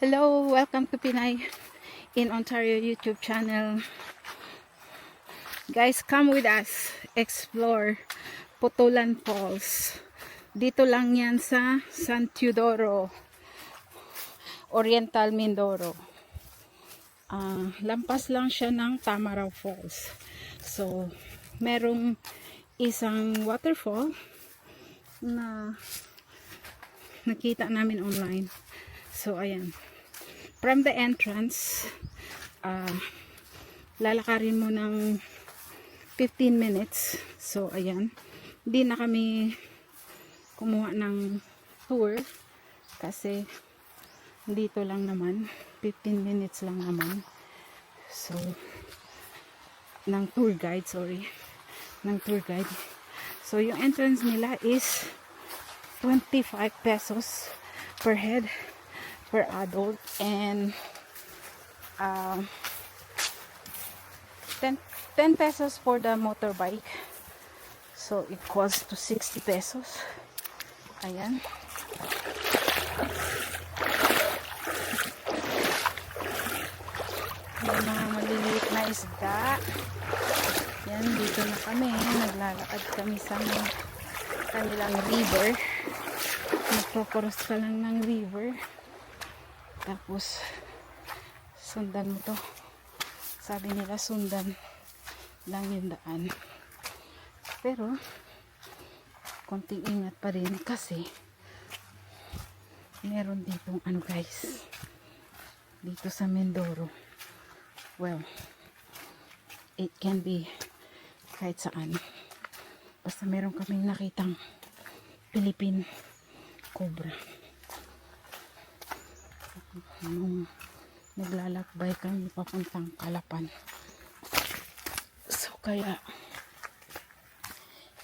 Hello, welcome to Pinay in Ontario YouTube channel. Guys, come with us, explore Putulan Falls. Dito lang yan sa San Teodoro, Oriental Mindoro. Lampas lang siya ng Tamaraw Falls. So, merong isang waterfall na nakita namin online. So, ayan. From the entrance, lalakarin mo ng 15 minutes. So, ayan. Hindi na kami kumuha ng tour kasi dito lang naman. 15 minutes lang naman. So, ng tour guide, sorry. Ng tour guide. So, yung entrance nila is 25 pesos per head, per adult, and 10 pesos for the motorbike. So, equals to 60 pesos. Ayan. May mga maliliit na isda. Yan, dito na kami. Naglalakad kami sa kanilang river. Magpo-cross ka lang ng river. Tapos, sundan mo to. Sabi nila, sundan lang yung daan. Pero, konting ingat pa rin kasi meron ditong ano guys, dito sa Mindoro. Well, it can be kahit saan. Basta meron kaming nakitang Philippine cobra. Nung naglalakbay kami papuntang Calapan. So, kaya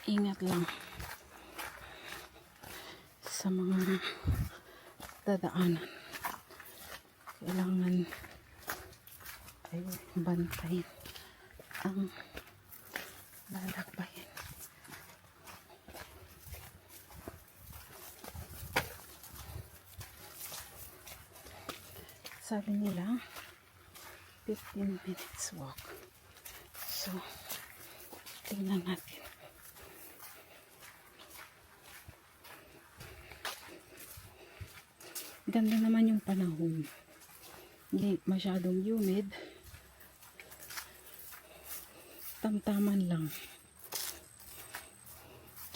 ingat lang sa mga dadaanan. Kailangan ay bantayin ang lalakbayin. Sabi nila 15 minutes walk. So, tingnan natin. Ganda naman yung panahon. Hindi masyadong humid. Tamtaman lang.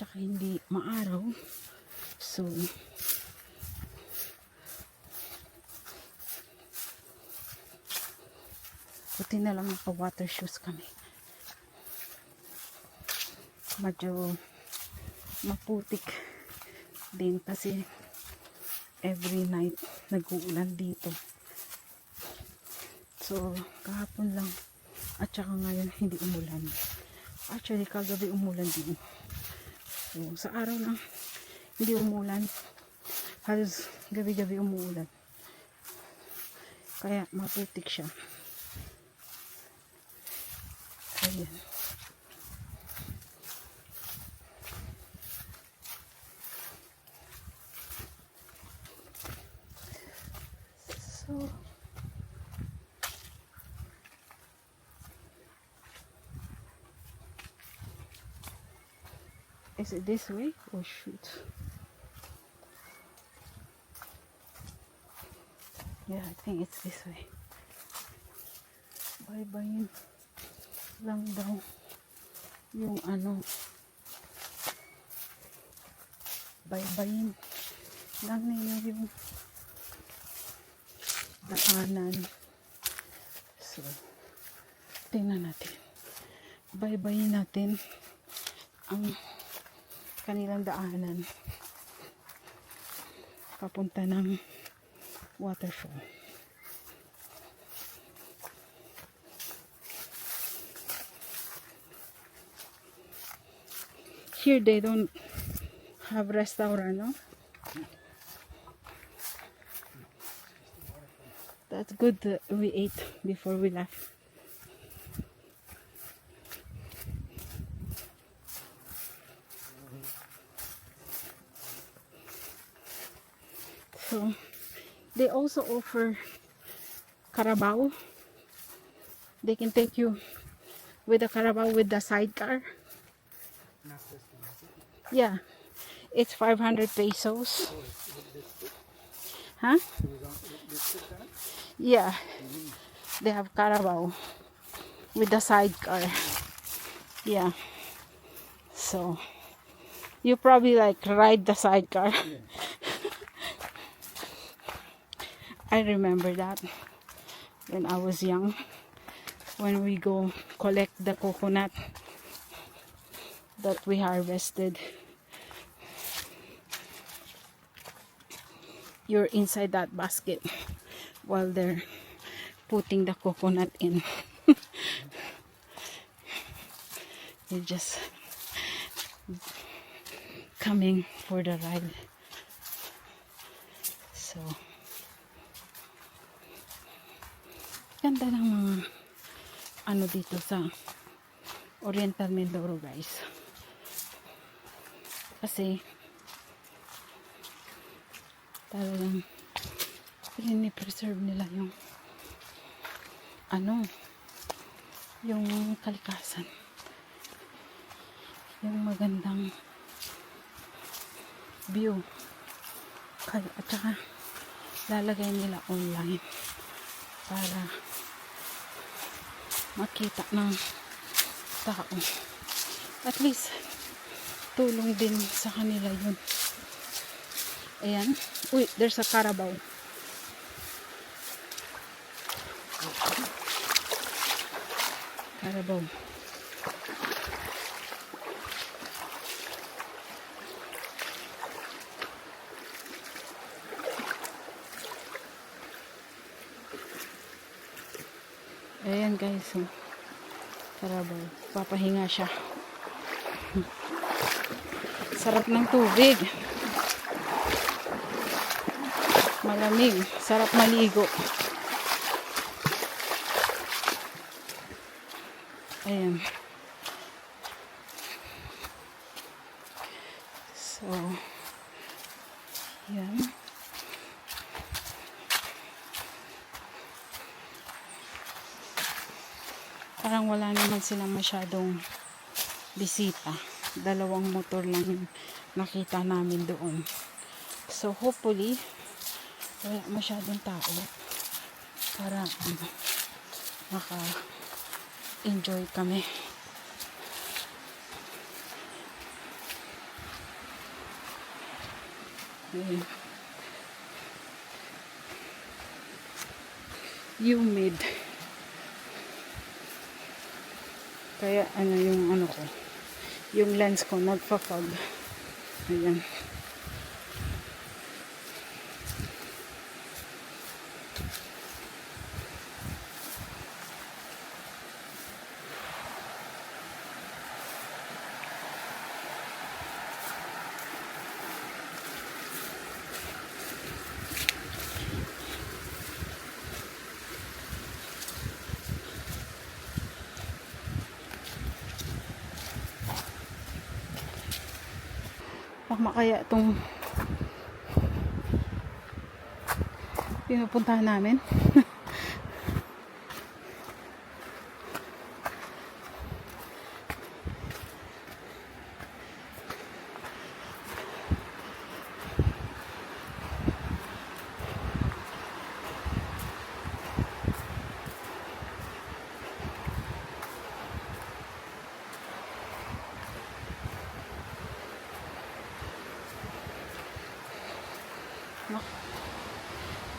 Tsaka hindi maaraw. So, buti na lang naka-water shoes kami. Medyo maputik din kasi every night nag-uulan dito. So, kahapon lang at saka ngayon hindi umulan. Actually, kagabi umulan din. So, sa araw lang hindi umulan. Halos gabi-gabi umuulan. Kaya maputik siya. Ayan. So, is it this way? Oh shoot. Yeah, I think it's this way. Bye-bye lang daw yung ano, baybayin lang nila yung daanan. So, tingnan natin. Baybayin natin ang kanilang daanan papunta ng waterfall. Here they don't have restaurant, no? That's good that we ate before we left. So, They also offer Carabao. They can take you with the Carabao with the sidecar. Yeah, it's 500 pesos. Huh? Yeah, they have Carabao with the sidecar. Yeah, so you probably like ride the sidecar. I remember that when I was young, when we go collect the coconut that we harvested. You're inside that basket while they're putting the coconut in. You're just coming for the ride. So, ganda ng mga ano dito sa Oriental Mindoro, guys. Kasi talagang pinipreserve nila yung ano, yung kalikasan, yung magandang view. At saka lalagay nila online para makita ng tao. At least tulong din sa kanila yun. Ayan. Uy, there's a Carabao. Carabao. Ayan guys, so, Carabao. Papahinga siya. Sarap ng tubig. Malamig. Sarap maligo. Ayan. So, yan. Parang wala naman silang masyadong bisita. 2 motor lang yung nakita namin doon. So, hopefully, wala masyadong tao para maka-enjoy kami. Ayan. Humid. Kaya ano yung ano ko, yung lens ko nagpa-fog. Ayan. Tama kaya itong pinupuntahan namin.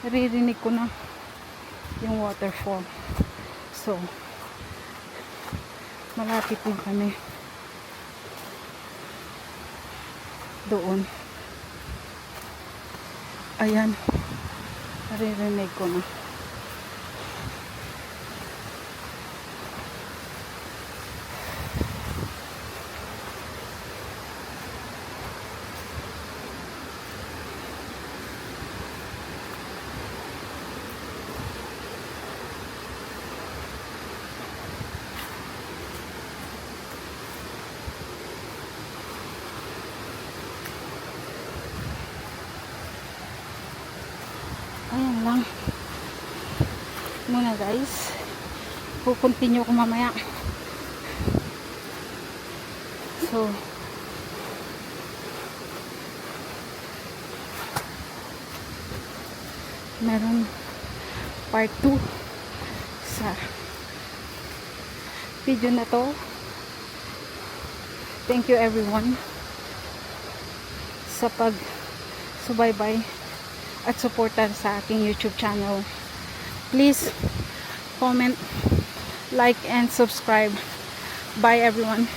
Naririnig ko na yung waterfall. So, malapit din kami doon. Ayan. Naririnig ko na. Ayan muna guys. Continue ko mamaya. So meron part 2 sa video na to. Thank you everyone sa pag-subaybay at suporta sa aking YouTube channel. Please comment, like, and subscribe. Bye everyone.